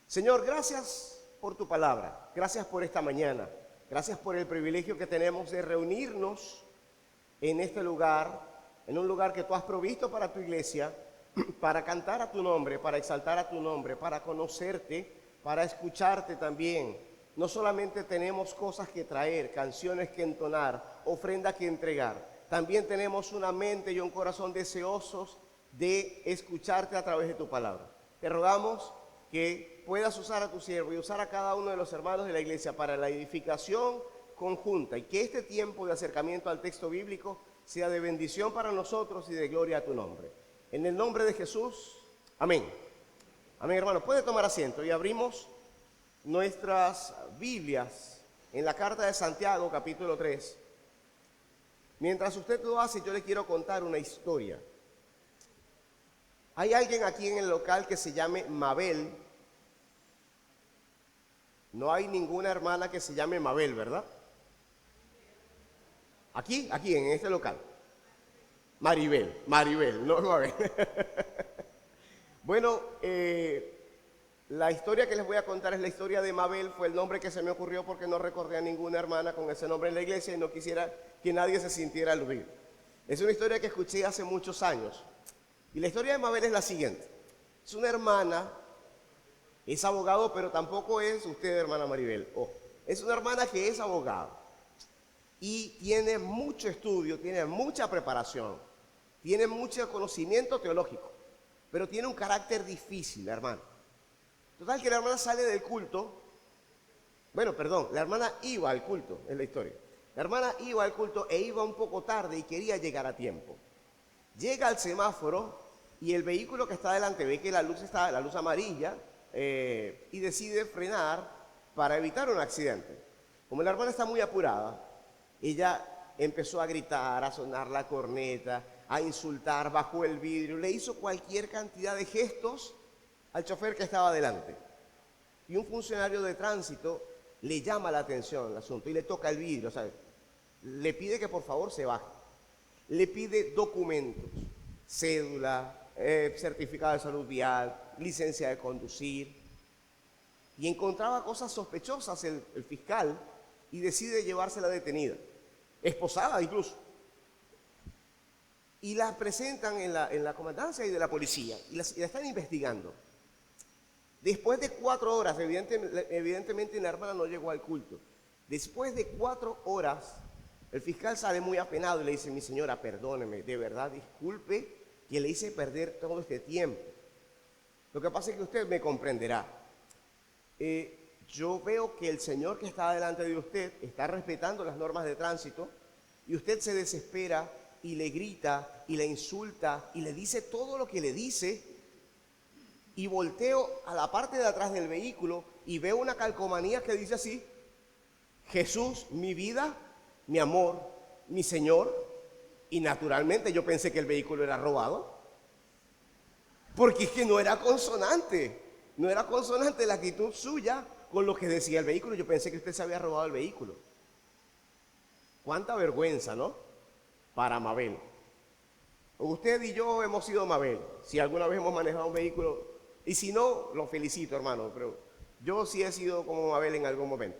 Señor, gracias por tu palabra, gracias por esta mañana, gracias por el privilegio que tenemos de reunirnos en este lugar, en un lugar que tú has provisto para tu iglesia, para cantar a tu nombre, para exaltar a tu nombre, para conocerte, para escucharte también. No solamente tenemos cosas que traer, canciones que entonar, ofrenda que entregar, también tenemos una mente y un corazón deseosos de escucharte a través de tu palabra. Te rogamos que puedas usar a tu siervo y usar a cada uno de los hermanos de la iglesia para la edificación conjunta y que este tiempo de acercamiento al texto bíblico sea de bendición para nosotros y de gloria a tu nombre. En el nombre de Jesús, amén. Amén, hermanos. Puede tomar asiento y abrimos nuestras Biblias en la carta de Santiago, capítulo 3. Mientras usted lo hace, yo le quiero contar una historia. ¿Hay alguien aquí en el local que se llame Mabel? No hay ninguna hermana que se llame Mabel, ¿verdad? Aquí, en este local. Maribel, no Mabel. Bueno, la historia que les voy a contar es la historia de Mabel. Fue el nombre que se me ocurrió porque no recordé a ninguna hermana con ese nombre en la iglesia y no quisiera que nadie se sintiera aludido. Es una historia que escuché hace muchos años. Y la historia de Mabel es la siguiente. Es una hermana, es abogado, pero tampoco es usted, hermana Maribel. Es una hermana que es abogada y tiene mucho estudio, tiene mucha preparación, tiene mucho conocimiento teológico, pero tiene un carácter difícil, la hermana. Total que la hermana sale del culto. La hermana iba al culto, es la historia. La hermana iba al culto e iba un poco tarde y quería llegar a tiempo. Llega al semáforo y el vehículo que está delante ve que la luz está, la luz amarilla, y decide frenar para evitar un accidente. Como la hermana está muy apurada, ella empezó a gritar, a sonar la corneta, a insultar, bajó el vidrio, le hizo cualquier cantidad de gestos al chofer que estaba delante. Y un funcionario de tránsito le llama la atención el asunto y le toca el vidrio, ¿sabes? Le pide que por favor se baje. Le pide documentos, cédula, certificado de salud vial, licencia de conducir. Y encontraba cosas sospechosas el fiscal y decide llevársela detenida, esposada incluso. Y la presentan en la comandancia y de la policía y la están investigando. Después de 4 horas, evidentemente la hermana no llegó al culto. Después de 4 horas, el fiscal sale muy apenado y le dice: mi señora, perdóneme, de verdad, disculpe que le hice perder todo este tiempo. Lo que pasa es que usted me comprenderá. Yo veo que el señor que está delante de usted está respetando las normas de tránsito y usted se desespera y le grita y le insulta y le dice todo lo que le dice, y volteo a la parte de atrás del vehículo y veo una calcomanía que dice así: Jesús, mi vida, mi amor, mi Señor. Y naturalmente yo pensé que el vehículo era robado, porque es que no era consonante la actitud suya con lo que decía el vehículo. Yo pensé que usted se había robado el vehículo. Cuánta vergüenza, ¿no? Para Mabel. Usted y yo hemos sido Mabel, si alguna vez hemos manejado un vehículo, y si no, lo felicito, hermano, pero yo sí he sido como Mabel en algún momento.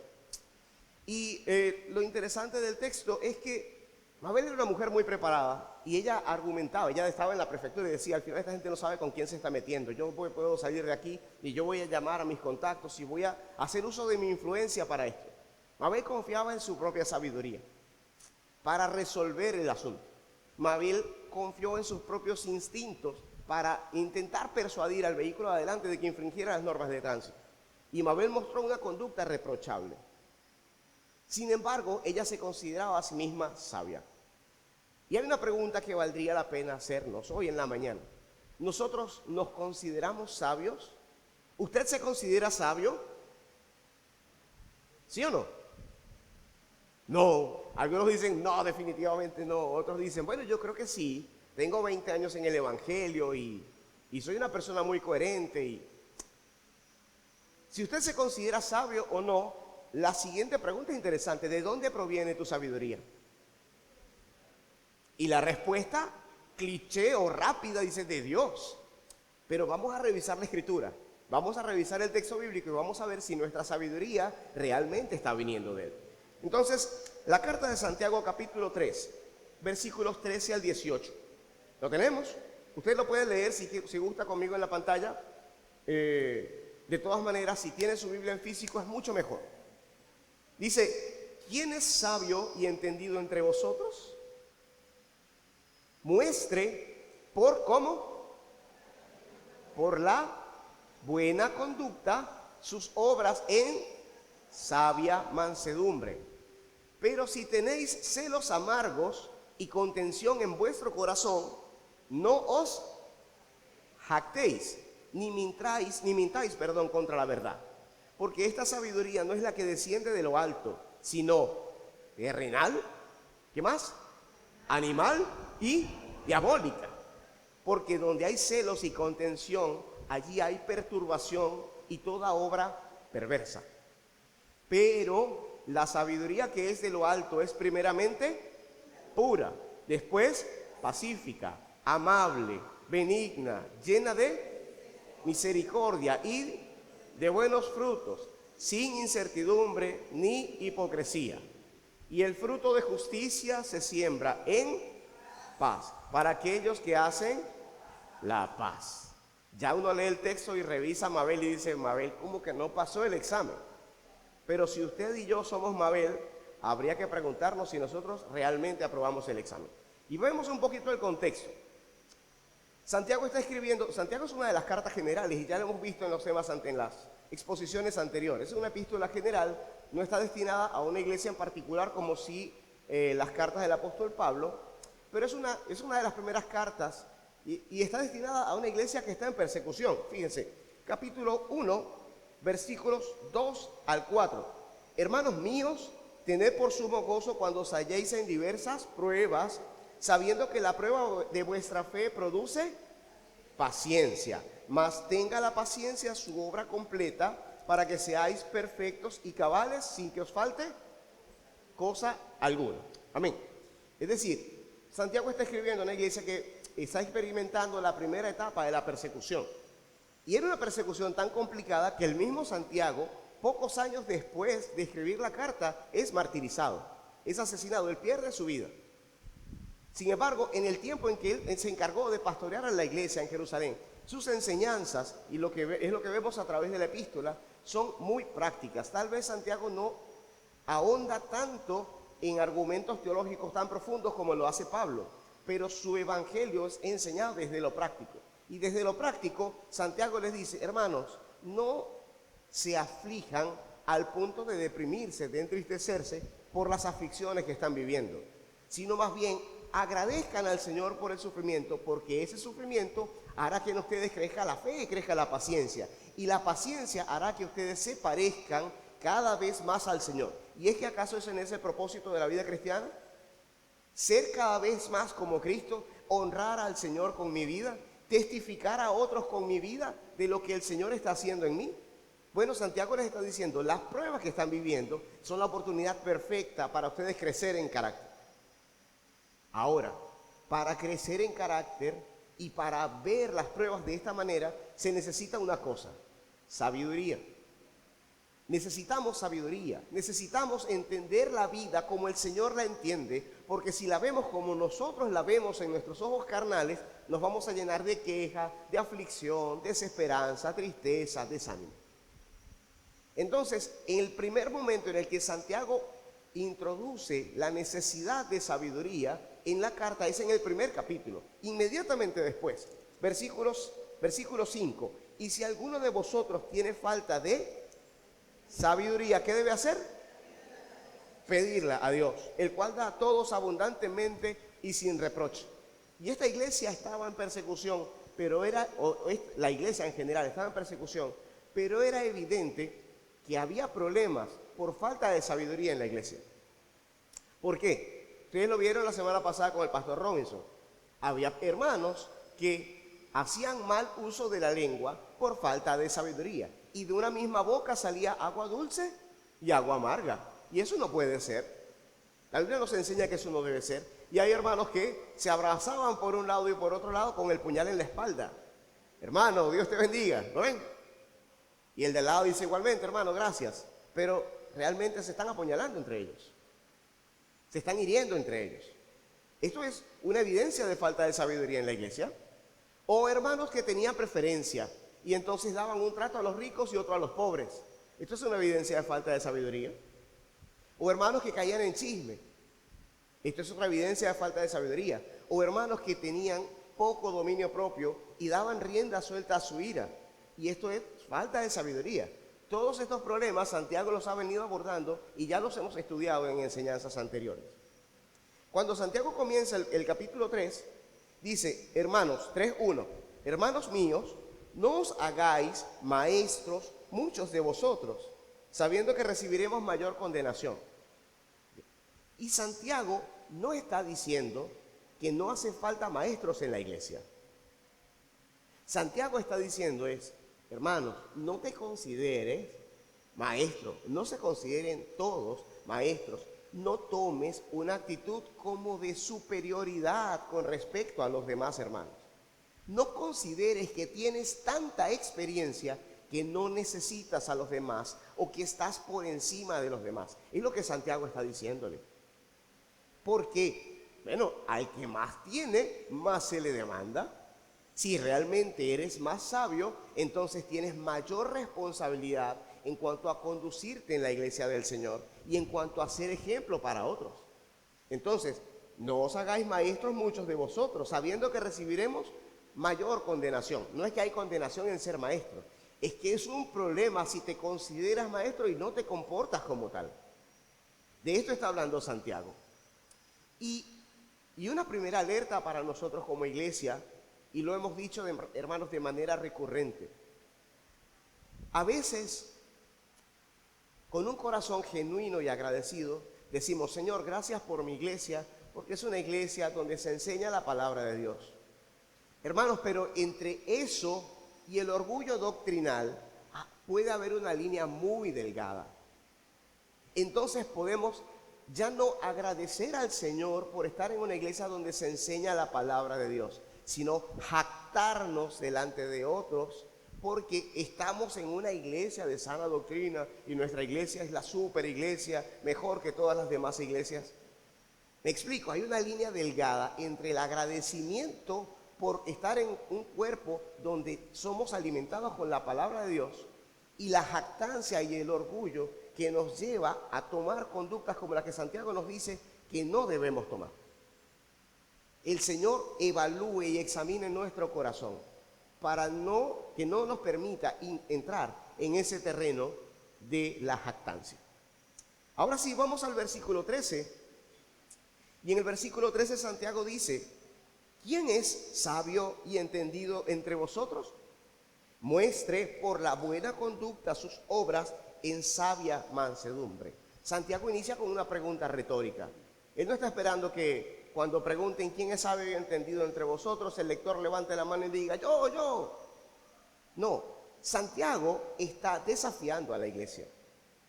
Y lo interesante del texto es que Mabel era una mujer muy preparada y ella argumentaba. Ella estaba en la prefectura y decía: al final esta gente no sabe con quién se está metiendo. Yo puedo salir de aquí y yo voy a llamar a mis contactos y voy a hacer uso de mi influencia para esto. Mabel confiaba en su propia sabiduría para resolver el asunto. Mabel confió en sus propios instintos para intentar persuadir al vehículo adelante de que infringiera las normas de tránsito. Y Mabel mostró una conducta reprochable. Sin embargo, ella se consideraba a sí misma sabia. Y hay una pregunta que valdría la pena hacernos hoy en la mañana. ¿Nosotros nos consideramos sabios? ¿Usted se considera sabio? ¿Sí o no? No. Algunos dicen: no, definitivamente no. Otros dicen: bueno, yo creo que sí. Tengo 20 años en el Evangelio y soy una persona muy coherente. Si usted se considera sabio o no, la siguiente pregunta es interesante: ¿de dónde proviene tu sabiduría? Y la respuesta, cliché o rápida, dice: de Dios. Pero vamos a revisar la escritura. Vamos a revisar el texto bíblico y vamos a ver si nuestra sabiduría realmente está viniendo de Él. Entonces, la carta de Santiago capítulo 3, versículos 13 al 18. ¿Lo tenemos? Usted lo puede leer si gusta conmigo en la pantalla. De todas maneras, si tiene su Biblia en físico es mucho mejor. Dice, ¿quién es sabio y entendido entre vosotros? Muestre por ¿cómo? Por la buena conducta sus obras en sabia mansedumbre. Pero si tenéis celos amargos y contención en vuestro corazón, no os jactéis, ni mintáis, contra la verdad. Porque esta sabiduría no es la que desciende de lo alto, sino terrenal, ¿qué más? Animal y diabólica. Porque donde hay celos y contención, allí hay perturbación y toda obra perversa. Pero la sabiduría que es de lo alto es primeramente pura, después pacífica, amable, benigna, llena de misericordia y de buenos frutos, sin incertidumbre ni hipocresía. Y el fruto de justicia se siembra en paz para aquellos que hacen la paz. Ya uno lee el texto y revisa a Mabel y dice, Mabel, ¿cómo que no pasó el examen? Pero si usted y yo somos Mabel, habría que preguntarnos si nosotros realmente aprobamos el examen. Y vemos un poquito el contexto. Santiago está escribiendo, Santiago es una de las cartas generales y ya lo hemos visto en los temas, en las exposiciones anteriores. Es una epístola general, no está destinada a una iglesia en particular como si las cartas del apóstol Pablo, pero es una de las primeras cartas y está destinada a una iglesia que está en persecución. Fíjense, capítulo 1, versículos 2 al 4. Hermanos míos, tened por sumo gozo cuando os halléis en diversas pruebas, sabiendo que la prueba de vuestra fe produce paciencia. Mas tenga la paciencia su obra completa, para que seáis perfectos y cabales sin que os falte cosa alguna. Amén. Es decir, Santiago está escribiendo a una iglesia que está experimentando la primera etapa de la persecución. Y era una persecución tan complicada que el mismo Santiago, pocos años después de escribir la carta, es martirizado, es asesinado, él pierde su vida. Sin embargo, en el tiempo en que él se encargó de pastorear a la iglesia en Jerusalén, sus enseñanzas, y es lo que vemos a través de la epístola, son muy prácticas. Tal vez Santiago no ahonda tanto en argumentos teológicos tan profundos como lo hace Pablo, pero su evangelio es enseñado desde lo práctico. Y desde lo práctico, Santiago les dice, hermanos, no se aflijan al punto de deprimirse, de entristecerse por las aflicciones que están viviendo, sino más bien agradezcan al Señor por el sufrimiento, porque ese sufrimiento hará que en ustedes crezca la fe y crezca la paciencia. Y la paciencia hará que ustedes se parezcan cada vez más al Señor. ¿Y es que acaso es en ese propósito de la vida cristiana? Ser cada vez más como Cristo, honrar al Señor con mi vida, testificar a otros con mi vida de lo que el Señor está haciendo en mí. Bueno, Santiago les está diciendo, las pruebas que están viviendo son la oportunidad perfecta para ustedes crecer en carácter. Ahora, para crecer en carácter y para ver las pruebas de esta manera, se necesita una cosa, sabiduría. Necesitamos sabiduría, necesitamos entender la vida como el Señor la entiende, porque si la vemos como nosotros la vemos en nuestros ojos carnales, nos vamos a llenar de queja, de aflicción, desesperanza, tristeza, desánimo. Entonces, en el primer momento en el que Santiago introduce la necesidad de sabiduría en la carta es en el primer capítulo, inmediatamente después, versículo 5. Y si alguno de vosotros tiene falta de sabiduría, ¿qué debe hacer? Pedirla a Dios, el cual da a todos abundantemente y sin reproche. Y esta iglesia estaba en persecución, pero la iglesia en general estaba en persecución, pero era evidente que había problemas por falta de sabiduría en la iglesia. ¿Por qué? Ustedes lo vieron la semana pasada con el pastor Robinson. Había hermanos que hacían mal uso de la lengua por falta de sabiduría. Y de una misma boca salía agua dulce y agua amarga. Y eso no puede ser. La Biblia nos enseña que eso no debe ser. Y hay hermanos que se abrazaban por un lado y por otro lado con el puñal en la espalda. Hermano, Dios te bendiga. ¿No ven? Y el de al lado dice igualmente, hermano, gracias. Pero realmente se están apuñalando entre ellos. Se están hiriendo entre ellos. Esto es una evidencia de falta de sabiduría en la iglesia. O hermanos que tenían preferencia y entonces daban un trato a los ricos y otro a los pobres. Esto es una evidencia de falta de sabiduría. O hermanos que caían en chisme. Esto es otra evidencia de falta de sabiduría. O hermanos que tenían poco dominio propio y daban rienda suelta a su ira. Y esto es falta de sabiduría. Todos estos problemas Santiago los ha venido abordando y ya los hemos estudiado en enseñanzas anteriores. Cuando Santiago comienza el capítulo 3, dice, hermanos, 3:1, hermanos míos, no os hagáis maestros muchos de vosotros, sabiendo que recibiremos mayor condenación. Y Santiago no está diciendo que no hace falta maestros en la iglesia. Santiago está diciendo hermanos, no te consideres maestro, no se consideren todos maestros, no tomes una actitud como de superioridad con respecto a los demás hermanos. No consideres que tienes tanta experiencia que no necesitas a los demás o que estás por encima de los demás. Es lo que Santiago está diciéndole. Porque, bueno, al que más tiene, más se le demanda. Si realmente eres más sabio, entonces tienes mayor responsabilidad en cuanto a conducirte en la iglesia del Señor y en cuanto a ser ejemplo para otros. Entonces, no os hagáis maestros muchos de vosotros, sabiendo que recibiremos mayor condenación. No es que hay condenación en ser maestro, es que es un problema si te consideras maestro y no te comportas como tal. De esto está hablando Santiago. Y una primera alerta para nosotros como iglesia, y lo hemos dicho, hermanos, de manera recurrente. A veces, con un corazón genuino y agradecido, decimos, Señor, gracias por mi iglesia, porque es una iglesia donde se enseña la palabra de Dios. Hermanos, pero entre eso y el orgullo doctrinal puede haber una línea muy delgada. Entonces podemos ya no agradecer al Señor por estar en una iglesia donde se enseña la palabra de Dios, sino jactarnos delante de otros porque estamos en una iglesia de sana doctrina y nuestra iglesia es la super iglesia, mejor que todas las demás iglesias. Me explico, hay una línea delgada entre el agradecimiento por estar en un cuerpo donde somos alimentados con la palabra de Dios y la jactancia y el orgullo que nos lleva a tomar conductas como la que Santiago nos dice que no debemos tomar. El Señor evalúe y examine nuestro corazón para que no nos permita entrar en ese terreno de la jactancia. Ahora sí, vamos al versículo 13. Y en el versículo 13 Santiago dice, ¿quién es sabio y entendido entre vosotros? Muestre por la buena conducta sus obras en sabia mansedumbre. Santiago inicia con una pregunta retórica. Él no está esperando que cuando pregunten quién es sabio y entendido entre vosotros, el lector levante la mano y diga, yo. No, Santiago está desafiando a la iglesia.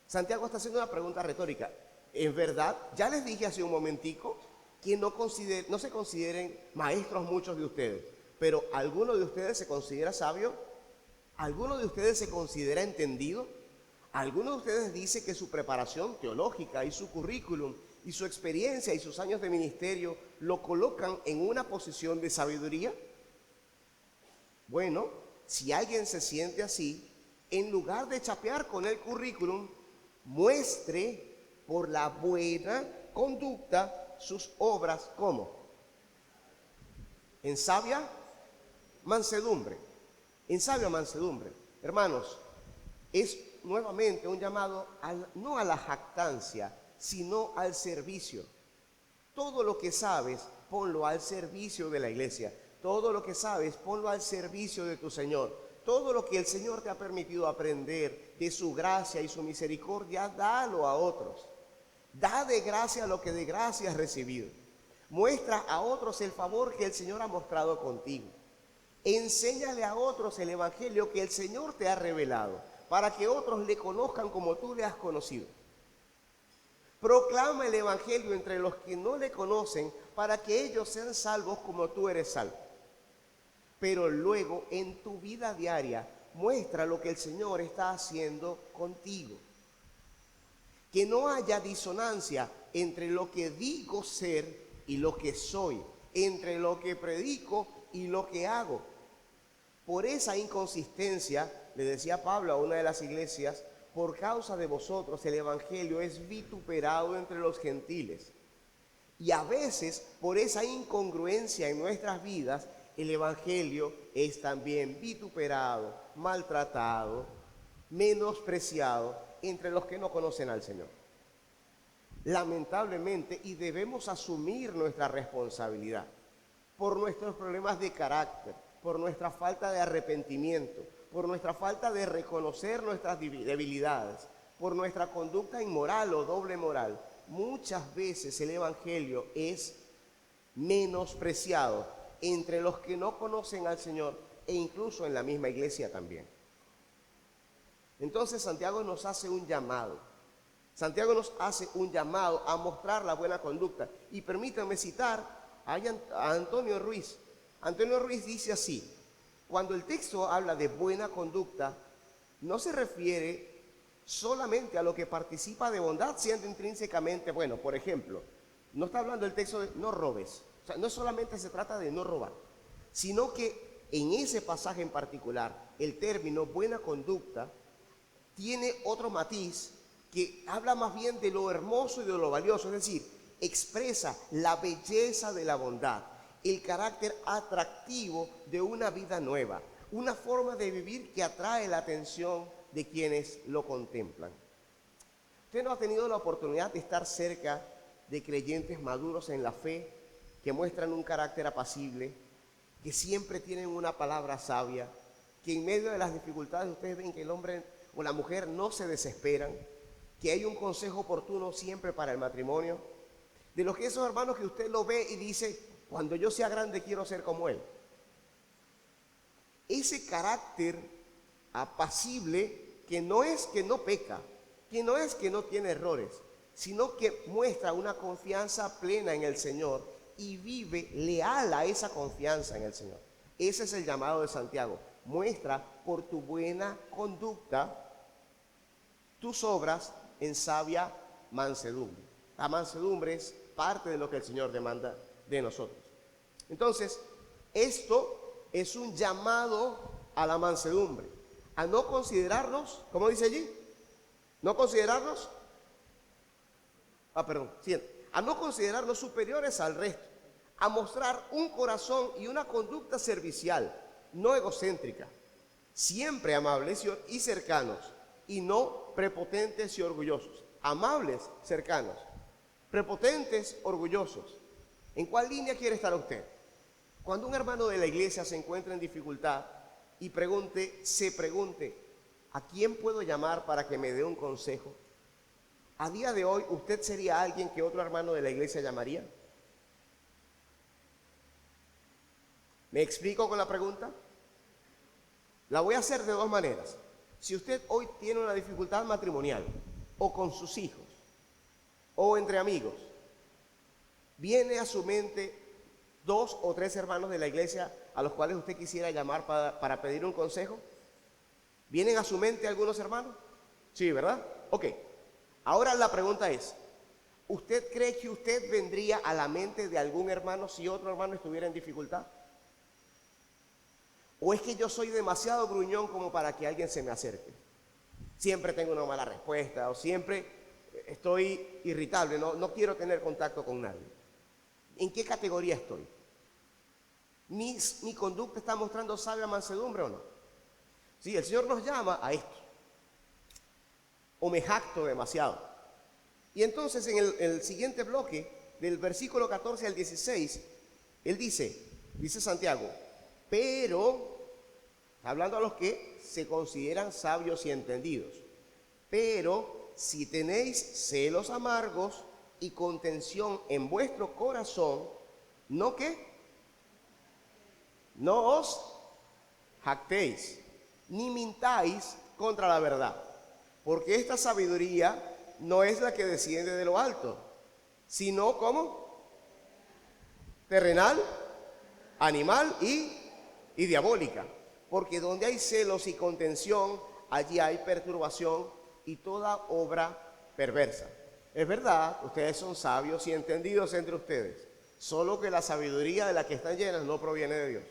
Santiago está haciendo una pregunta retórica. En verdad, ya les dije hace un momentico que no se consideren maestros muchos de ustedes, pero ¿alguno de ustedes se considera sabio? ¿Alguno de ustedes se considera entendido? ¿Alguno de ustedes dice que su preparación teológica y su currículum y su experiencia y sus años de ministerio lo colocan en una posición de sabiduría? Bueno, si alguien se siente así, en lugar de chapear con el currículum, muestre por la buena conducta sus obras. ¿Cómo? En sabia mansedumbre. En sabia mansedumbre. Hermanos, es nuevamente un llamado no a la jactancia, sino al servicio. Todo lo que sabes, ponlo al servicio de la iglesia. Todo lo que sabes, ponlo al servicio de tu Señor. Todo lo que el Señor te ha permitido aprender de su gracia y su misericordia, dalo a otros. Da de gracia lo que de gracia has recibido. Muestra a otros el favor que el Señor ha mostrado contigo. Enséñale a otros el evangelio que el Señor te ha revelado, para que otros le conozcan como tú le has conocido. Proclama el evangelio entre los que no le conocen, para que ellos sean salvos como tú eres salvo. Pero luego en tu vida diaria muestra lo que el Señor está haciendo contigo. Que no haya disonancia entre lo que digo ser y lo que soy, entre lo que predico y lo que hago. Por esa inconsistencia, le decía Pablo a una de las iglesias, por causa de vosotros el evangelio es vituperado entre los gentiles. Y a veces, por esa incongruencia en nuestras vidas, el evangelio es también vituperado, maltratado, menospreciado entre los que no conocen al Señor. Lamentablemente, y debemos asumir nuestra responsabilidad por nuestros problemas de carácter, por nuestra falta de arrepentimiento, por nuestra falta de reconocer nuestras debilidades, por nuestra conducta inmoral o doble moral. Muchas veces el evangelio es menospreciado entre los que no conocen al Señor e incluso en la misma iglesia también. Entonces Santiago nos hace un llamado. Santiago nos hace un llamado a mostrar la buena conducta. Y permítanme citar a Antonio Ruiz. Antonio Ruiz dice así: cuando el texto habla de buena conducta, no se refiere solamente a lo que participa de bondad, siendo intrínsecamente bueno. Por ejemplo, no está hablando el texto de no robes. O sea, no solamente se trata de no robar, sino que en ese pasaje en particular, el término buena conducta tiene otro matiz que habla más bien de lo hermoso y de lo valioso, es decir, expresa la belleza de la bondad, el carácter atractivo de una vida nueva, una forma de vivir que atrae la atención de quienes lo contemplan. Usted no ha tenido la oportunidad de estar cerca de creyentes maduros en la fe, que muestran un carácter apacible, que siempre tienen una palabra sabia, que en medio de las dificultades ustedes ven que el hombre o la mujer no se desesperan, que hay un consejo oportuno siempre para el matrimonio, de los que esos hermanos que usted lo ve y dice, cuando yo sea grande quiero ser como él. Ese carácter apacible que no es que no peca, que no es que no tiene errores, sino que muestra una confianza plena en el Señor y vive leal a esa confianza en el Señor. Ese es el llamado de Santiago. Muestra por tu buena conducta tus obras en sabia mansedumbre. La mansedumbre es parte de lo que el Señor demanda de nosotros. Entonces, esto es un llamado a la mansedumbre, a no considerarnos, ¿cómo dice allí? No considerarnos, a no considerarnos superiores al resto, a mostrar un corazón y una conducta servicial, no egocéntrica, siempre amables y cercanos, y no prepotentes y orgullosos. Amables, cercanos, prepotentes, orgullosos. ¿En cuál línea quiere estar usted? Cuando un hermano de la iglesia se encuentra en dificultad y se pregunte, ¿a quién puedo llamar para que me dé un consejo? A día de hoy, ¿usted sería alguien que otro hermano de la iglesia llamaría? ¿Me explico con la pregunta? La voy a hacer de dos maneras. Si usted hoy tiene una dificultad matrimonial, o con sus hijos, o entre amigos, ¿viene a su mente 2 o 3 hermanos de la iglesia a los cuales usted quisiera llamar para pedir un consejo? ¿Vienen a su mente algunos hermanos? Sí, ¿verdad? Ok. Ahora la pregunta es, ¿usted cree que usted vendría a la mente de algún hermano si otro hermano estuviera en dificultad? ¿O es que yo soy demasiado gruñón como para que alguien se me acerque? Siempre tengo una mala respuesta o siempre estoy irritable, no quiero tener contacto con nadie. ¿En qué categoría estoy? ¿Mi conducta está mostrando sabia mansedumbre o no? Sí, el Señor nos llama a esto. O me jacto demasiado. Y entonces en el siguiente bloque, del versículo 14 al 16, él dice Santiago, pero, hablando a los que se consideran sabios y entendidos, pero si tenéis celos amargos y contención en vuestro corazón, ¿no qué? No os jactéis, ni mintáis contra la verdad, porque esta sabiduría no es la que desciende de lo alto, sino ¿cómo? Terrenal, animal y diabólica. porque donde hay celos y contención, allí hay perturbación y toda obra perversa. Es verdad, ustedes son sabios y entendidos entre ustedes, solo que la sabiduría de la que están llenas no proviene de Dios.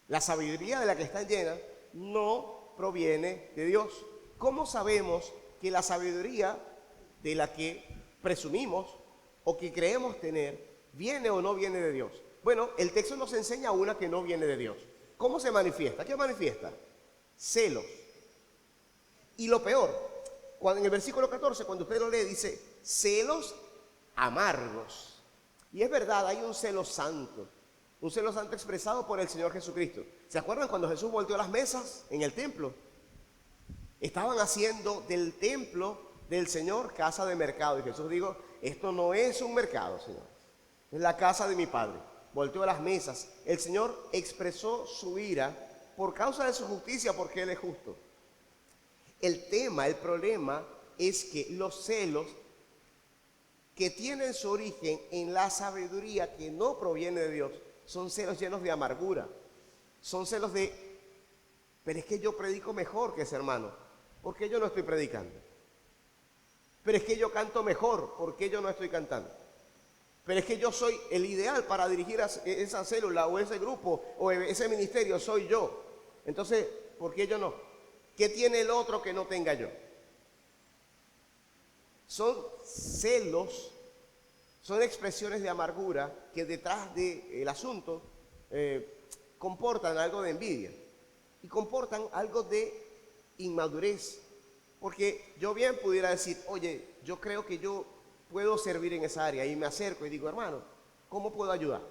La sabiduría de la que están llenas no proviene de Dios. ¿Cómo sabemos que la sabiduría de la que presumimos o que creemos tener viene o no viene de Dios? Bueno, el texto nos enseña una que no viene de Dios. ¿Cómo se manifiesta? ¿Qué manifiesta? Celos. Y lo peor, cuando en el versículo 14, cuando usted lo lee, dice celos amargos. Y es verdad, hay un celo santo expresado por el Señor Jesucristo. ¿Se acuerdan cuando Jesús volteó las mesas en el templo? Estaban haciendo del templo del Señor casa de mercado. Y Jesús dijo, esto no es un mercado, Señor, es la casa de mi Padre. Volteó las mesas. El Señor expresó su ira por causa de su justicia, porque Él es justo. El problema es que los celos que tienen su origen en la sabiduría que no proviene de Dios, son celos llenos de amargura. Son celos de, pero es que yo predico mejor que ese hermano, ¿por qué yo no estoy predicando? Pero es que yo canto mejor, ¿por qué yo no estoy cantando? Pero es que yo soy el ideal para dirigir esa célula o ese grupo o ese ministerio, soy yo. Entonces, ¿por qué yo no? ¿Qué tiene el otro que no tenga yo? Son celos, son expresiones de amargura que detrás del asunto comportan algo de envidia y comportan algo de inmadurez. Porque yo bien pudiera decir, oye, yo creo que yo puedo servir en esa área, y me acerco y digo, hermano, ¿cómo puedo ayudar?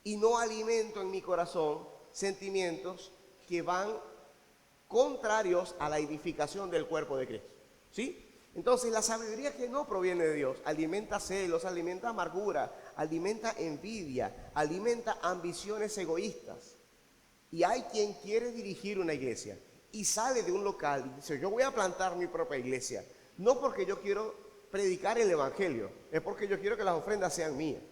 Y no alimento en mi corazón sentimientos que van contrarios a la edificación del cuerpo de Cristo. ¿Sí? Entonces la sabiduría que no proviene de Dios alimenta celos, alimenta amargura, alimenta envidia, alimenta ambiciones egoístas. Y hay quien quiere dirigir una iglesia y sale de un local y dice, yo voy a plantar mi propia iglesia, no porque yo quiero predicar el evangelio, es porque yo quiero que las ofrendas sean mías,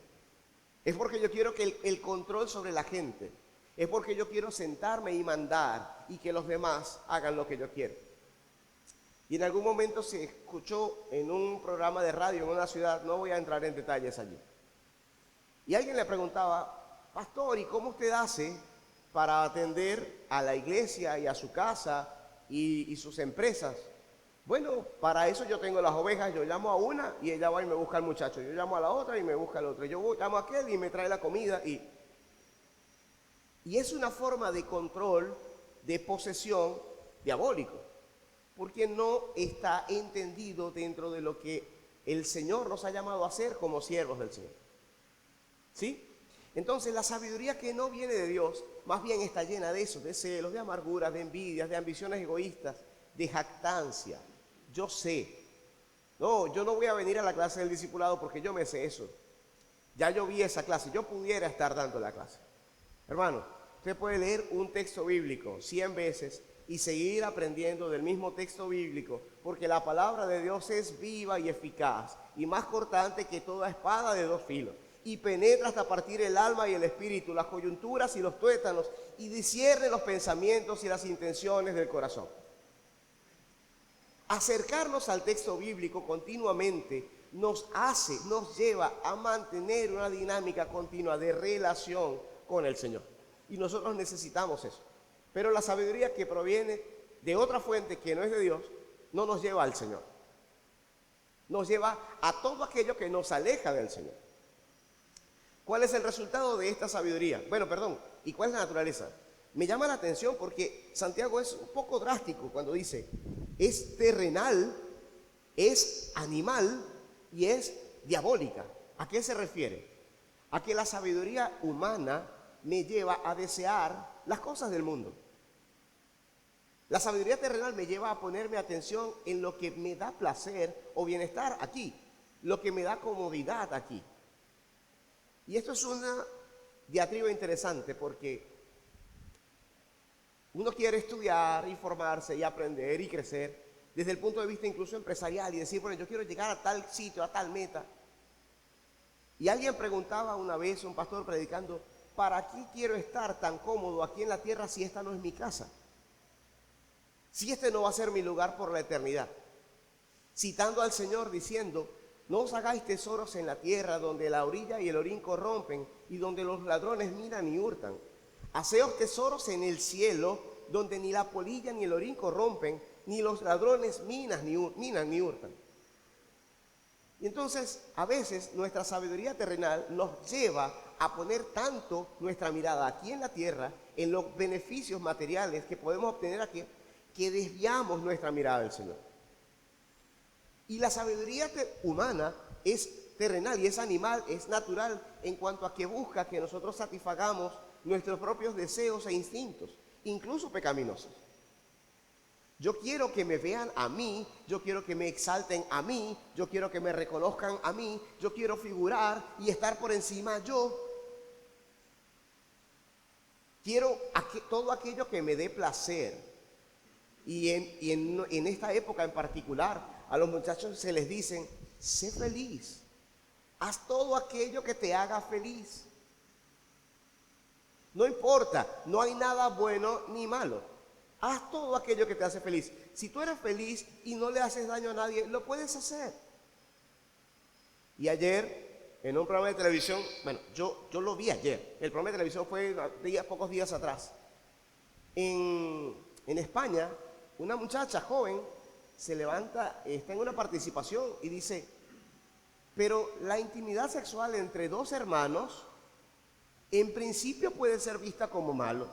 es porque yo quiero que el control sobre la gente, es porque yo quiero sentarme y mandar y que los demás hagan lo que yo quiero. Y en algún momento se escuchó en un programa de radio en una ciudad, no voy a entrar en detalles allí, y alguien le preguntaba, pastor, ¿y cómo usted hace para atender a la iglesia y a su casa y sus empresas? Bueno, para eso yo tengo las ovejas, yo llamo a una y ella va y me busca al muchacho, yo llamo a la otra y me busca al otro, yo llamo a aquel y me trae la comida. Y es una forma de control, de posesión diabólico, porque no está entendido dentro de lo que el Señor nos ha llamado a hacer como siervos del Señor. ¿Sí? Entonces la sabiduría que no viene de Dios, más bien está llena de eso, de celos, de amarguras, de envidias, de ambiciones egoístas, de jactancia. Yo sé. No, yo no voy a venir a la clase del discipulado porque yo me sé eso. Ya yo vi esa clase, yo pudiera estar dando la clase. Hermano, usted puede leer un texto bíblico 100 veces y seguir aprendiendo del mismo texto bíblico, porque la palabra de Dios es viva y eficaz y más cortante que toda espada de dos filos, y penetra hasta partir el alma y el espíritu, las coyunturas y los tuétanos, y discierne los pensamientos y las intenciones del corazón. Acercarnos al texto bíblico continuamente nos lleva a mantener una dinámica continua de relación con el Señor. Y nosotros necesitamos eso. Pero la sabiduría que proviene de otra fuente que no es de Dios, no nos lleva al Señor. Nos lleva a todo aquello que nos aleja del Señor. ¿Cuál es el resultado de esta sabiduría? ¿Y cuál es la naturaleza? Me llama la atención porque Santiago es un poco drástico cuando dice, es terrenal, es animal y es diabólica. ¿A qué se refiere? A que la sabiduría humana me lleva a desear las cosas del mundo. La sabiduría terrenal me lleva a ponerme atención en lo que me da placer o bienestar aquí, lo que me da comodidad aquí. Y esto es una diatriba interesante porque uno quiere estudiar, informarse y aprender y crecer desde el punto de vista incluso empresarial y decir, bueno, yo quiero llegar a tal sitio, a tal meta. Y alguien preguntaba una vez, un pastor predicando, ¿para qué quiero estar tan cómodo aquí en la tierra si esta no es mi casa? Si este no va a ser mi lugar por la eternidad. Citando al Señor diciendo, no os hagáis tesoros en la tierra donde la orilla y el orín corrompen y donde los ladrones minan y hurtan. Haceos tesoros en el cielo donde ni la polilla ni el orín corrompen, ni los ladrones minan ni hurtan. Y entonces, a veces, nuestra sabiduría terrenal nos lleva a poner tanto nuestra mirada aquí en la tierra, en los beneficios materiales que podemos obtener aquí, que desviamos nuestra mirada del Señor. Y la sabiduría humana es terrenal y es animal, es natural en cuanto a que busca que nosotros satisfagamos nuestros propios deseos e instintos, incluso pecaminosos. Yo quiero que me vean a mí, yo quiero que me exalten a mí, yo quiero que me reconozcan a mí, yo quiero figurar y estar por encima yo. Quiero todo aquello que me dé placer. Y en esta época en particular, a los muchachos se les dicen, sé feliz, haz todo aquello que te haga feliz. No importa, no hay nada bueno ni malo. Haz todo aquello que te hace feliz. Si tú eres feliz y no le haces daño a nadie, lo puedes hacer. Y ayer, en un programa de televisión, bueno, yo lo vi ayer. El programa de televisión fue pocos días atrás. En España, una muchacha joven se levanta, está en una participación y dice, pero la intimidad sexual entre dos hermanos, en principio puede ser vista como malo.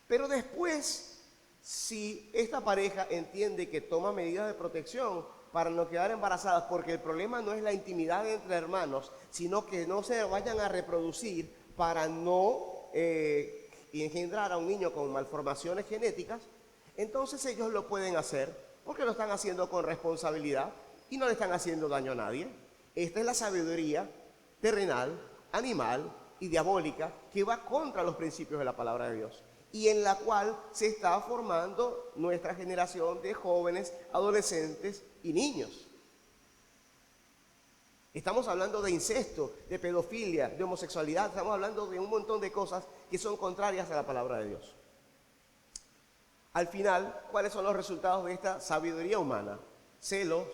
Pero después, si esta pareja entiende que toma medidas de protección para no quedar embarazadas, porque el problema no es la intimidad entre hermanos, sino que no se vayan a reproducir para no engendrar a un niño con malformaciones genéticas, entonces ellos lo pueden hacer porque lo están haciendo con responsabilidad y no le están haciendo daño a nadie. Esta es la sabiduría terrenal, animal y diabólica que va contra los principios de la palabra de Dios, y en la cual se está formando nuestra generación de jóvenes, adolescentes y niños. Estamos hablando de incesto, de pedofilia, de homosexualidad, estamos hablando de un montón de cosas que son contrarias a la palabra de Dios. Al final, ¿cuáles son los resultados de esta sabiduría humana? Celos,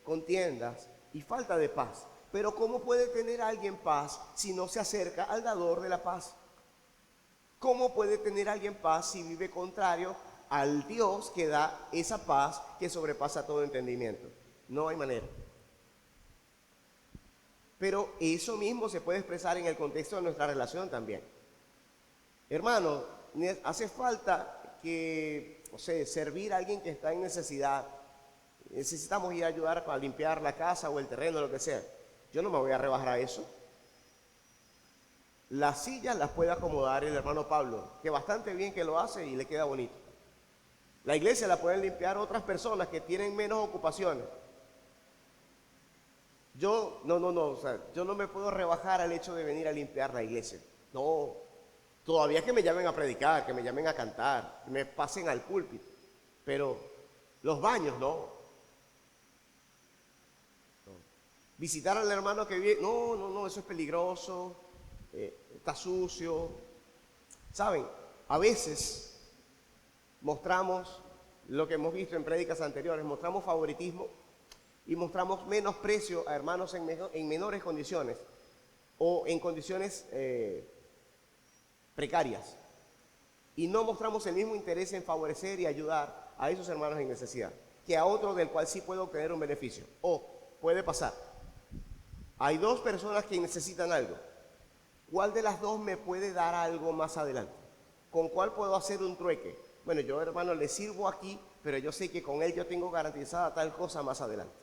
contiendas y falta de paz. Pero ¿cómo puede tener alguien paz si no se acerca al dador de la paz? ¿Cómo puede tener alguien paz si vive contrario al Dios que da esa paz que sobrepasa todo entendimiento? No hay manera. Pero eso mismo se puede expresar en el contexto de nuestra relación también. Hermano, hace falta que, servir a alguien que está en necesidad. Necesitamos ir a ayudar para limpiar la casa o el terreno, lo que sea. Yo no me voy a rebajar a eso. Las sillas las puede acomodar el hermano Pablo, que bastante bien que lo hace y le queda bonito. La iglesia la pueden limpiar otras personas que tienen menos ocupaciones. Yo no me puedo rebajar al hecho de venir a limpiar la iglesia. No, todavía que me llamen a predicar, que me llamen a cantar, que me pasen al púlpito. Pero los baños, no. Visitar al hermano que vive, no, eso es peligroso. Está sucio. Saben, a veces mostramos lo que hemos visto en prédicas anteriores, mostramos favoritismo y mostramos menosprecio a hermanos en menores condiciones o en condiciones precarias, y no mostramos el mismo interés en favorecer y ayudar a esos hermanos en necesidad que a otro del cual sí puedo obtener un beneficio. O puede pasar, hay dos personas que necesitan algo. ¿Cuál de las dos me puede dar algo más adelante? ¿Con cuál puedo hacer un trueque? Bueno, yo, hermano, le sirvo aquí, pero yo sé que con él yo tengo garantizada tal cosa más adelante.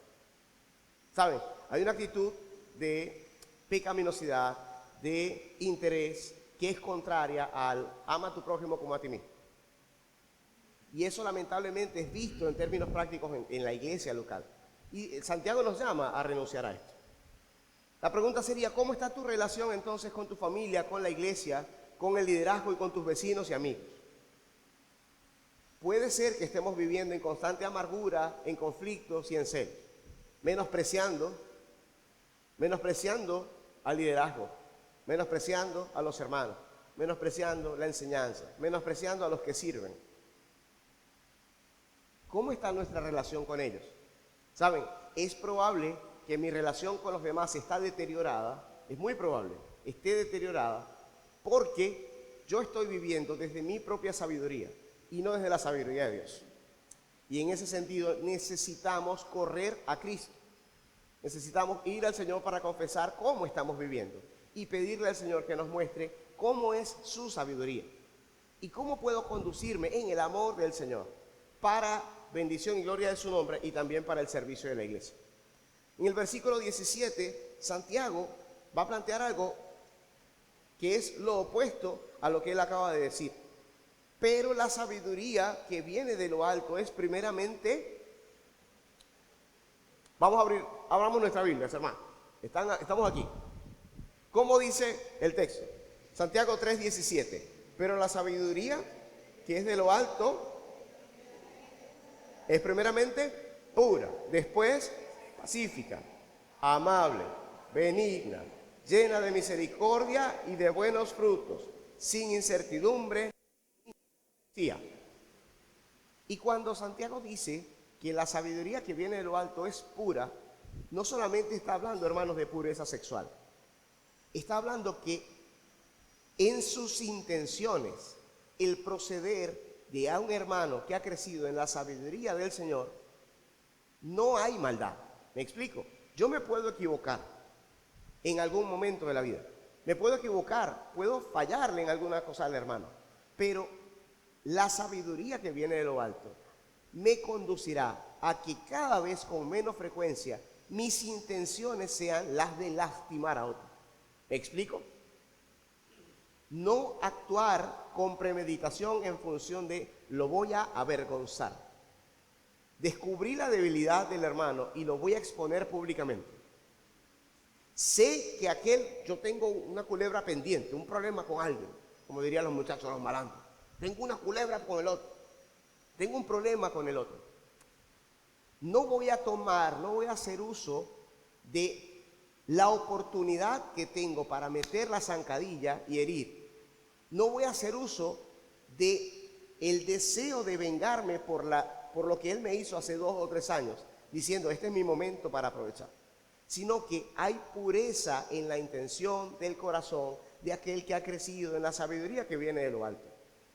¿Saben? Hay una actitud de pecaminosidad, de interés, que es contraria al ama a tu prójimo como a ti mismo. Y eso lamentablemente es visto en términos prácticos en la iglesia local. Y Santiago nos llama a renunciar a esto. La pregunta sería, ¿cómo está tu relación entonces con tu familia, con la iglesia, con el liderazgo y con tus vecinos y amigos? Puede ser que estemos viviendo en constante amargura, en conflictos y en celos, menospreciando al liderazgo, menospreciando a los hermanos, menospreciando la enseñanza, menospreciando a los que sirven. ¿Cómo está nuestra relación con ellos? ¿Saben? Es probable que mi relación con los demás está deteriorada, es muy probable, esté deteriorada, porque yo estoy viviendo desde mi propia sabiduría y no desde la sabiduría de Dios. Y en ese sentido necesitamos correr a Cristo. Necesitamos ir al Señor para confesar cómo estamos viviendo y pedirle al Señor que nos muestre cómo es su sabiduría y cómo puedo conducirme en el amor del Señor para bendición y gloria de su nombre y también para el servicio de la iglesia. En el versículo 17, Santiago va a plantear algo que es lo opuesto a lo que él acaba de decir. Pero la sabiduría que viene de lo alto es primeramente... Abramos nuestra Biblia, hermano. Estamos aquí. ¿Cómo dice el texto? Santiago 3:17. Pero la sabiduría que es de lo alto es primeramente pura, después pacífica, amable, benigna, llena de misericordia y de buenos frutos, sin incertidumbre. Y cuando Santiago dice que la sabiduría que viene de lo alto es pura, no solamente está hablando, hermanos, de pureza sexual. Está hablando que en sus intenciones, el proceder de a un hermano que ha crecido en la sabiduría del Señor, no hay maldad. ¿Me explico? Yo me puedo equivocar en algún momento de la vida. Me puedo equivocar, puedo fallarle en alguna cosa al hermano. Pero la sabiduría que viene de lo alto me conducirá a que cada vez con menos frecuencia mis intenciones sean las de lastimar a otro. ¿Me explico? No actuar con premeditación en función de lo voy a avergonzar. Descubrí la debilidad del hermano y lo voy a exponer públicamente. Sé que yo tengo una culebra pendiente, un problema con alguien, como dirían los muchachos, los malandros. Tengo una culebra con el otro. Tengo un problema con el otro. No voy a hacer uso de la oportunidad que tengo para meter la zancadilla y herir. No voy a hacer uso de el deseo de vengarme por lo que él me hizo hace 2 o 3 años, diciendo, este es mi momento para aprovechar. Sino que hay pureza en la intención del corazón de aquel que ha crecido en la sabiduría que viene de lo alto.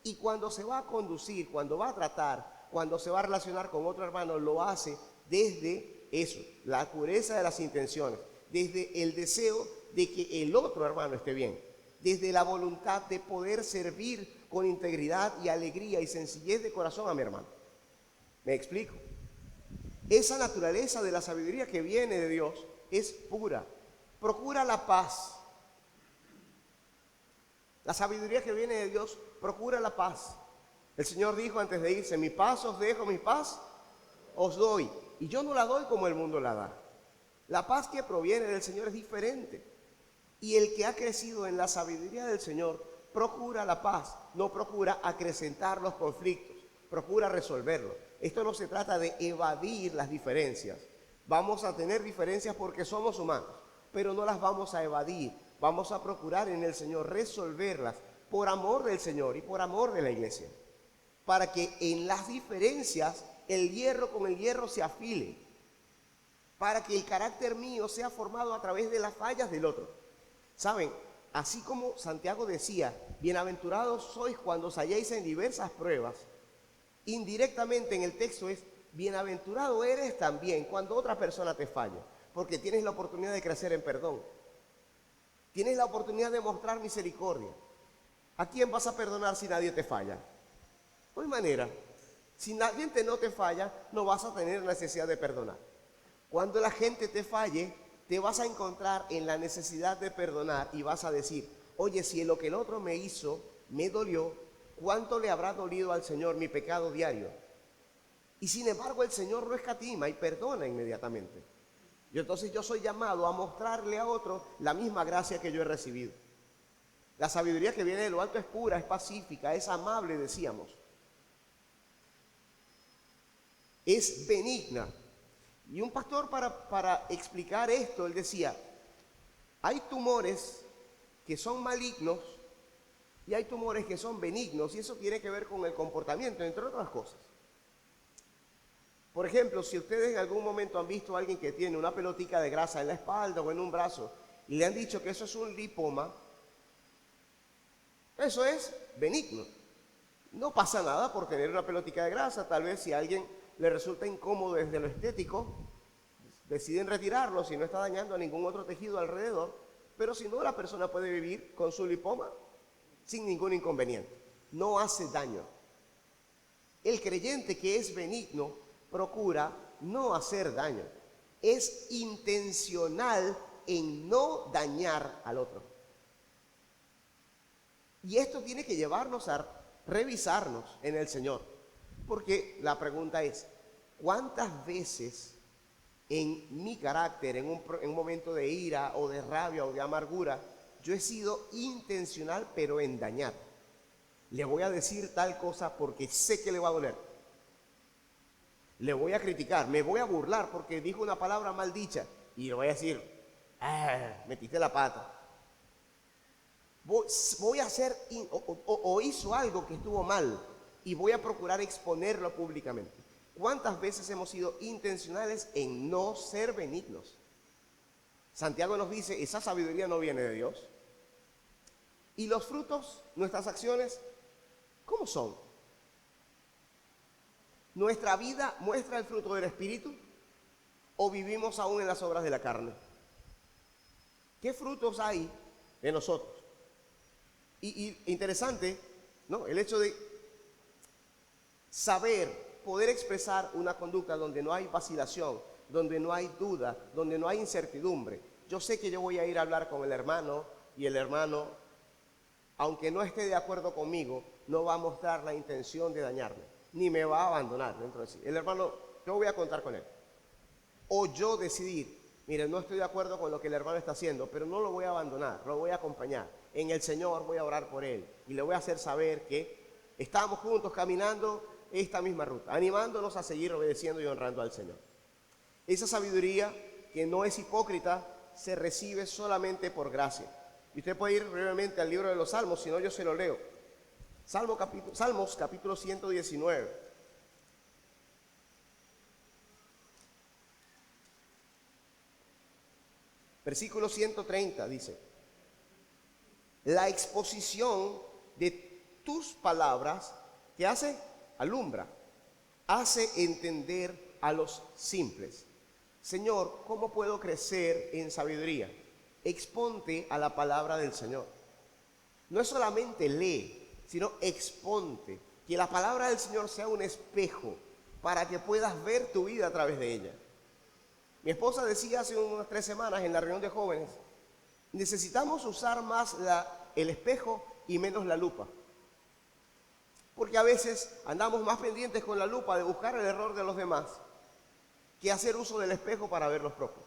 Y cuando se va a conducir, cuando va a tratar, cuando se va a relacionar con otro hermano, lo hace desde eso, la pureza de las intenciones, desde el deseo de que el otro hermano esté bien, desde la voluntad de poder servir con integridad y alegría y sencillez de corazón a mi hermano. ¿Me explico? Esa naturaleza de la sabiduría que viene de Dios es pura. Procura la paz. La sabiduría que viene de Dios procura la paz. El Señor dijo antes de irse, mi paz os dejo, mi paz os doy. Y yo no la doy como el mundo la da. La paz que proviene del Señor es diferente. Y el que ha crecido en la sabiduría del Señor procura la paz, no procura acrecentar los conflictos, procura resolverlos. Esto no se trata de evadir las diferencias. Vamos a tener diferencias porque somos humanos, pero no las vamos a evadir. Vamos a procurar en el Señor resolverlas por amor del Señor y por amor de la iglesia, para que en las diferencias el hierro con el hierro se afile, para que el carácter mío sea formado a través de las fallas del otro. ¿Saben? Así como Santiago decía, bienaventurados sois cuando os halléis en diversas pruebas, indirectamente en el texto es, bienaventurado eres también cuando otra persona te falla, porque tienes la oportunidad de crecer en perdón. Tienes la oportunidad de mostrar misericordia. ¿A quién vas a perdonar si nadie te falla? No hay manera. Si la gente no te falla, no vas a tener necesidad de perdonar. Cuando la gente te falle, te vas a encontrar en la necesidad de perdonar y vas a decir, oye, si lo que el otro me hizo me dolió, ¿cuánto le habrá dolido al Señor mi pecado diario? Y sin embargo el Señor no escatima y perdona inmediatamente. Y entonces yo soy llamado a mostrarle a otro la misma gracia que yo he recibido. La sabiduría que viene de lo alto es pura, es pacífica, es amable, decíamos. Es benigna. Y un pastor para explicar esto, él decía, hay tumores que son malignos y hay tumores que son benignos, y eso tiene que ver con el comportamiento, entre otras cosas. Por ejemplo, si ustedes en algún momento han visto a alguien que tiene una pelotica de grasa en la espalda o en un brazo y le han dicho que eso es un lipoma, eso es benigno. No pasa nada por tener una pelotica de grasa. Tal vez si a alguien le resulta incómodo desde lo estético, deciden retirarlo si no está dañando a ningún otro tejido alrededor, pero si no, la persona puede vivir con su lipoma sin ningún inconveniente. No hace daño. El creyente que es benigno procura no hacer daño. Es intencional en no dañar al otro. Y esto tiene que llevarnos a revisarnos en el Señor. Porque la pregunta es, ¿cuántas veces en mi carácter, en un momento de ira o de rabia o de amargura, yo he sido intencional pero en dañar? Le voy a decir tal cosa porque sé que le va a doler. Le voy a criticar, me voy a burlar porque dijo una palabra mal dicha y le voy a decir, metiste la pata. Voy a hacer o hizo algo que estuvo mal y voy a procurar exponerlo públicamente. ¿Cuántas veces hemos sido intencionales en no ser benignos? Santiago nos dice, esa sabiduría no viene de Dios. ¿Y los frutos, nuestras acciones, cómo son? ¿Nuestra vida muestra el fruto del Espíritu o vivimos aún en las obras de la carne? ¿Qué frutos hay de nosotros? Y interesante, ¿no?, el hecho de saber, poder expresar una conducta donde no hay vacilación, donde no hay duda, donde no hay incertidumbre. Yo sé que yo voy a ir a hablar con el hermano y el hermano, aunque no esté de acuerdo conmigo, no va a mostrar la intención de dañarme, ni me va a abandonar dentro de sí. El hermano, yo voy a contar con él. O yo decidir, mire, no estoy de acuerdo con lo que el hermano está haciendo, pero no lo voy a abandonar, lo voy a acompañar. En el Señor voy a orar por él y le voy a hacer saber que estamos juntos caminando esta misma ruta, animándonos a seguir obedeciendo y honrando al Señor. Esa sabiduría que no es hipócrita se recibe solamente por gracia. Y usted puede ir brevemente al libro de los Salmos, si no yo se lo leo. Salmos capítulo 119. Versículo 130 dice: la exposición de tus palabras, ¿qué hace? Alumbra, hace entender a los simples. Señor, ¿cómo puedo crecer en sabiduría? Exponte a la palabra del Señor. No es solamente lee, sino exponte. Que la palabra del Señor sea un espejo para que puedas ver tu vida a través de ella. Mi esposa decía hace unas 3 semanas en la reunión de jóvenes, necesitamos usar más el espejo y menos la lupa. Porque a veces andamos más pendientes con la lupa de buscar el error de los demás que hacer uso del espejo para ver los propios.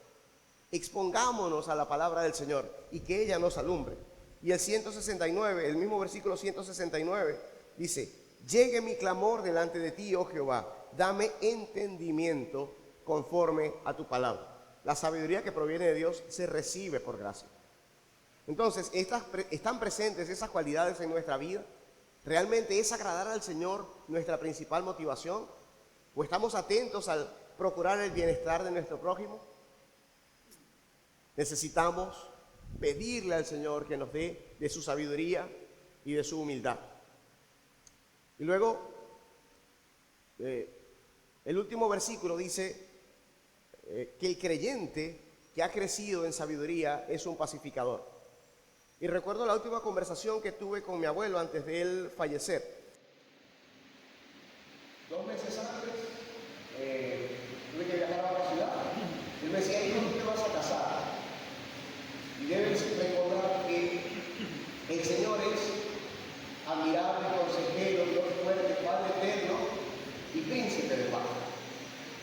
Expongámonos a la palabra del Señor y que ella nos alumbre. Y el 169, el mismo versículo 169, dice: llegue mi clamor delante de ti, oh Jehová, dame entendimiento conforme a tu palabra. La sabiduría que proviene de Dios se recibe por gracia. Entonces, ¿están presentes esas cualidades en nuestra vida? ¿Realmente es agradar al Señor nuestra principal motivación? ¿O estamos atentos al procurar el bienestar de nuestro prójimo? Necesitamos pedirle al Señor que nos dé de su sabiduría y de su humildad. Y luego, el último versículo dice que el creyente que ha crecido en sabiduría es un pacificador. Y recuerdo la última conversación que tuve con mi abuelo antes de él fallecer. 2 meses antes, tuve que viajar a otra ciudad. Él me decía: hijo, tú te vas a casar. Y debes recordar que el Señor es admirable, consejero, Dios fuerte, Padre eterno y príncipe de paz.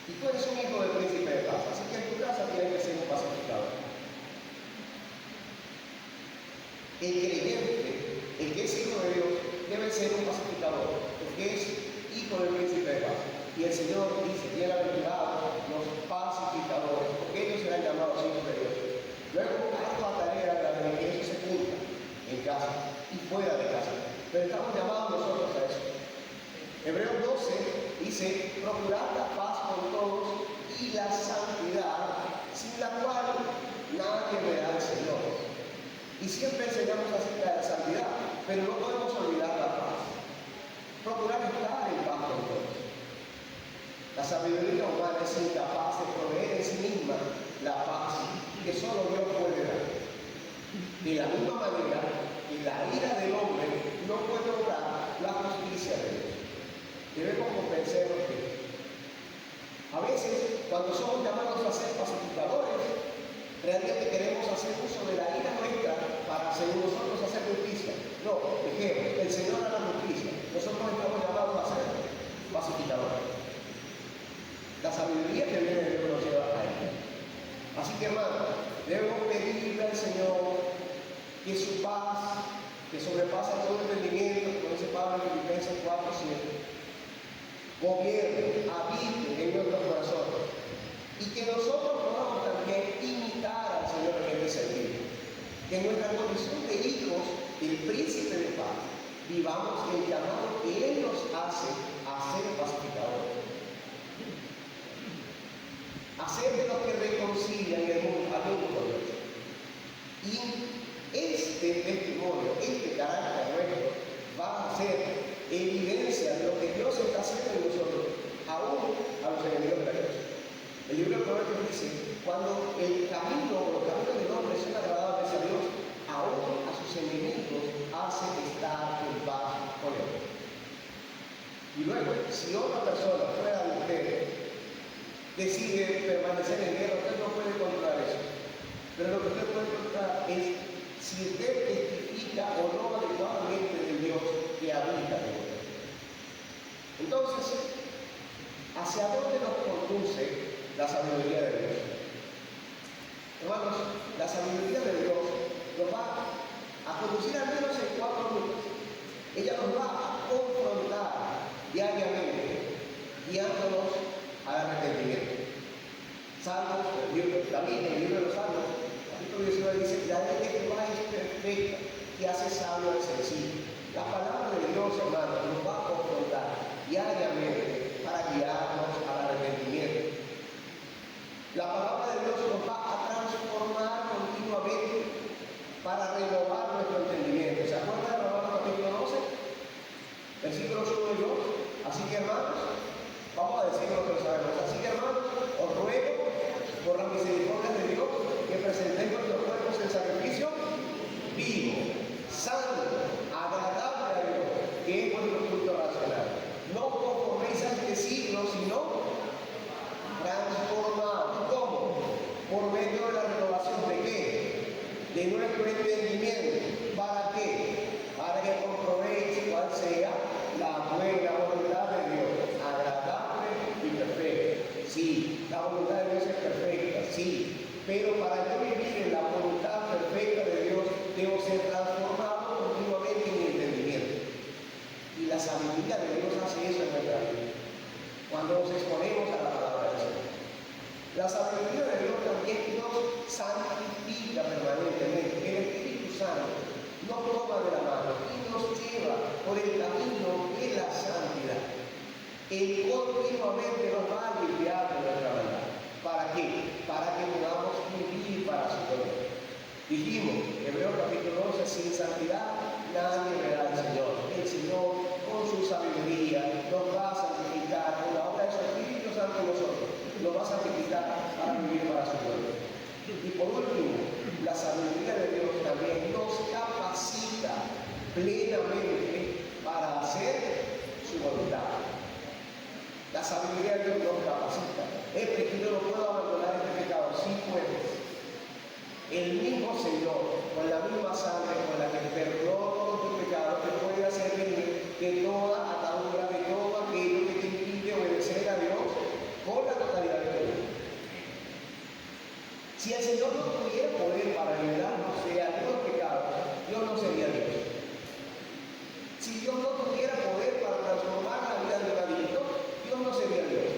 Y tú eres un hijo del príncipe de paz, así que en tu casa tienes que ser un pacificador. El creyente, el que es hijo de Dios, debe ser un pacificador, porque es hijo del príncipe de paz. Y el Señor dice: bienaventurados los pacificadores, porque ellos serán llamados hijos de Dios. Luego, ardua tarea la de que eso se cumpla. siempre enseñamos acerca de la santidad, pero no podemos olvidar la paz. Procurar estar en paz con todos. La sabiduría humana es incapaz de proveer en sí misma la paz que solo Dios puede dar. De la misma manera que la ira del hombre no puede obrar la justicia de Dios. Debemos comprender que a veces, cuando somos llamados a ser pacificadores, realmente queremos hacer uso de la ira nuestra para, según nosotros, hacer justicia. No, dijimos, el Señor hará justicia. Nosotros estamos llamados a ser pacificadores. La sabiduría que viene de Dios nos lleva a Él. Así que, hermanos, debemos pedirle al Señor que su paz, que sobrepasa todo entendimiento, como dice Pablo en Filipenses 4:7, gobierne, habite en nuestros corazones. Y que nosotros podamos también imitar al Señor en este sentido. Que en nuestra condición de hijos del príncipe de paz, vivamos el llamado que Él nos hace a ser pacificadores. Hacer de los que reconcilian el mundo al mundo con Dios. Y este testimonio, este carácter nuestro, va a ser evidencia de lo que Dios está haciendo en nosotros, aún a los enemigos de Dios. El libro de Proverbios dice, cuando el camino o los caminos del hombre son agradables a Dios, aún a sus enemigos hace estar en paz con Él. Y luego, si otra persona fuera de usted decide permanecer en guerra, usted no puede controlar eso. Pero lo que usted puede controlar es si usted testifica o no adecuadamente del Dios que habita en usted. Entonces, ¿hacia dónde nos conduce la sabiduría de Dios? Hermanos, la sabiduría de Dios nos va a conducir al menos en 4 rutas. Ella nos va a confrontar diariamente, guiándonos al arrepentimiento. Salmos, el libro de los Salmos, capítulo 19 dice, la ley de Jehová es perfecta y hace sabio al sencillo. La palabra de Dios, hermanos, nos va a confrontar diariamente para guiarnos al arrepentimiento. La palabra de Dios nos va a transformar continuamente para renovar nuestro entendimiento. ¿Se acuerdan de Romanos capítulo 12? Versículos 1 y 2. Así que, hermanos, vamos a decir lo que sabemos. Así que, hermanos, os ruego por la misericordia de Dios que presentéis vuestros cuerpos en sacrificio vivo, santo, agradable a Dios, que es vuestro culto racional. No conforméis a este siglo, sino transformados. ¿Cómo? Por medio de la renovación de qué? De nuestro entendimiento. ¿Para qué? Para que comprobéis cuál sea la buena voluntad de Dios, agradable y perfecta. Sí, la voluntad de Dios es perfecta, sí, pero para yo vivir en la voluntad perfecta de Dios, debo ser transformado continuamente en mi entendimiento. Y la sabiduría de Dios hace eso en nuestra vida, cuando nos exponemos a la palabra de Dios. La sabiduría de Dios también nos santifica permanentemente. El Espíritu Santo nos toma de la mano y nos lleva por el camino de la santidad. Él continuamente nos va a limpiar de nuestra maldad. ¿Para qué? Para que podamos vivir para su gloria. Dijimos, Hebreos capítulo 11, sin santidad nadie verá al Señor. El Señor, con su sabiduría, nos va a santificar con la obra de su Espíritu Santo en nosotros. Nos va a santificar para vivir para su gloria. Y por último, la sabiduría de Dios también nos capacita plenamente para hacer su voluntad. La sabiduría de Dios nos capacita. Es que yo no puedo abandonar este pecado. Sí puedes. El mismo Señor, con la misma sangre con la que perdonó todos tus pecados, te puede hacer venir de toda atadura, de todo aquello que te impide obedecer a Dios con la totalidad de tu vida. Si el Señor no tuviera poder para liberarnos de algunos pecados, Dios no sería Dios. Si Dios no tuviera poder para transformar la vida de un adicto, Dios no sería Dios.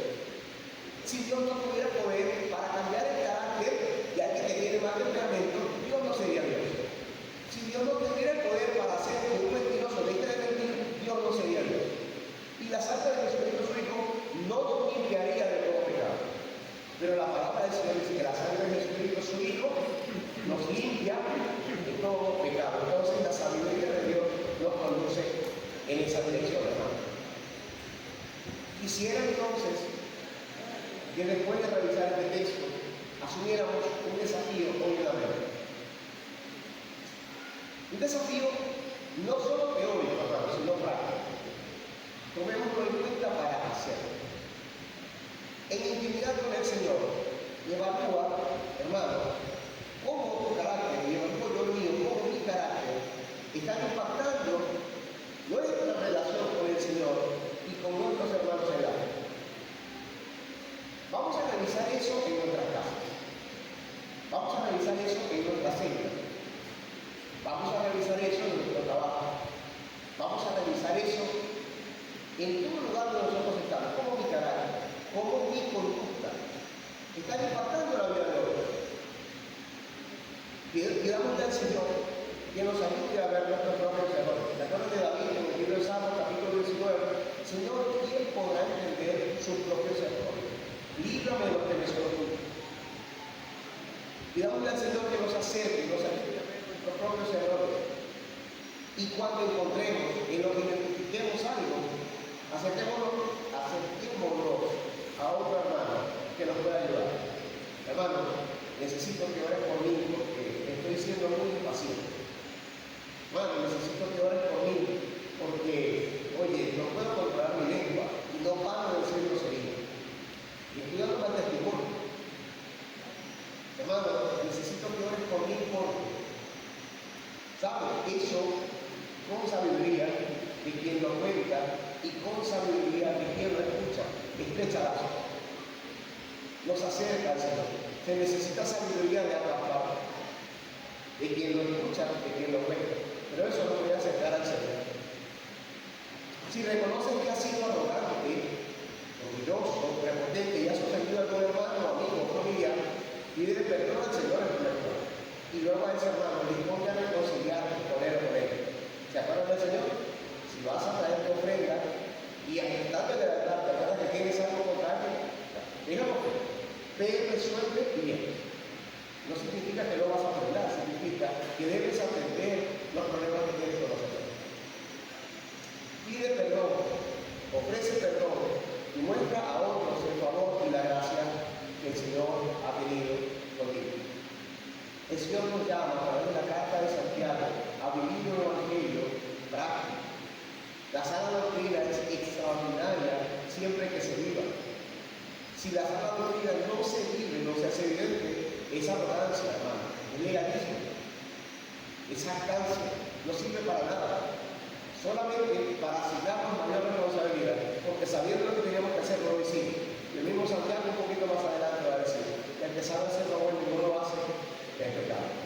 Si Dios no tuviera poder para cambiar el carácter de alguien que tiene mal temperamento, Dios no sería Dios. Si Dios no tuviera el poder para hacer que un mentiroso deje de mentir, Dios no sería Dios. Y la sangre de Jesucristo su Hijo no nos limpiaría de todo pecado. Pero la palabra del Señor dice que la sangre de Jesucristo su Hijo nos Quisiera entonces que después de revisar este texto asumiéramos un desafío hoy en la mente. Un desafío no solo teórico, hermano, sino práctico. Tomémoslo en cuenta para hacerlo. En intimidad con el Señor, evalúa, hermano, cómo tu carácter, y evalúo yo el mío, cómo mi carácter está impactando nuestra relación con el Señor y con nuestros hermanos en la fe. Vamos a revisar eso en nuestras casas. Vamos a revisar eso en nuestra celda. Vamos a revisar eso en nuestro trabajo. Vamos a revisar eso en todo lugar donde nosotros estamos. Cómo mi carácter, cómo mi conducta está impactando la vida de otros. Pidamos al Señor que nos ayude a ver nuestros propios errores. ¿Se acuerdan de David en el libro de Salmos, capítulo 19? Señor, ¿quién podrá entender sus propios errores? Líbrame de los que me son ocultos. Pidamos al Señor que nos acerque, nos ayude a ver nuestros propios errores. Y cuando encontremos, en lo que identifiquemos algo, aceptémonos a otro hermano que nos pueda ayudar. Hermano, necesito que ores por mí porque estoy siendo muy impaciente. Hermano, necesito que ores por mí porque, oye, no puedo controlar mi lengua y no paro de decir grosería. Y estoy dando mal testimonio. Hermano, necesito que ores por mí porque, ¿sabes? Eso, con sabiduría de quien lo cuenta y con sabiduría de quien lo escucha, estrecha lazos. Nos acerca al Señor. Se necesita sabiduría de ambas partes, de quien lo escucha, de quien lo cuenta. Pero eso nos puede acercar al Señor. Si reconoces que has sido arrogante, orgulloso, prepotente y has ofendido a algún hermano, amigo o familiar, pide perdón al Señor en primer lugar. Y luego a ese hermano disponte a reconciliar con él o con él. ¿Se acuerdan del Señor? Si vas a traer tu ofrenda y antes de verdad, te acuerdas que tienes algo contra él, déjalo. Pero resuelve bien. No significa que lo vas a ofrendar, significa que debes atender los problemas que tienes con los demás. Pide perdón, ofrece perdón y muestra a otros el favor y la gracia que el Señor ha tenido contigo. El Señor nos llama a través de la carta de Santiago a vivir un evangelio práctico. La sana doctrina es extraordinaria siempre que se viva. Si la sana doctrina no se vive, no se hace evidente, es arrogancia, hermano, es legalismo, es jactancia, no sirve para nada. Solamente para asignarnos mayor responsabilidad, porque sabiendo lo que teníamos que hacer, no lo hicimos. El mismo Santiago un poquito más adelante va a decir, el que sabe hacer lo bueno y no lo hace, es pecado.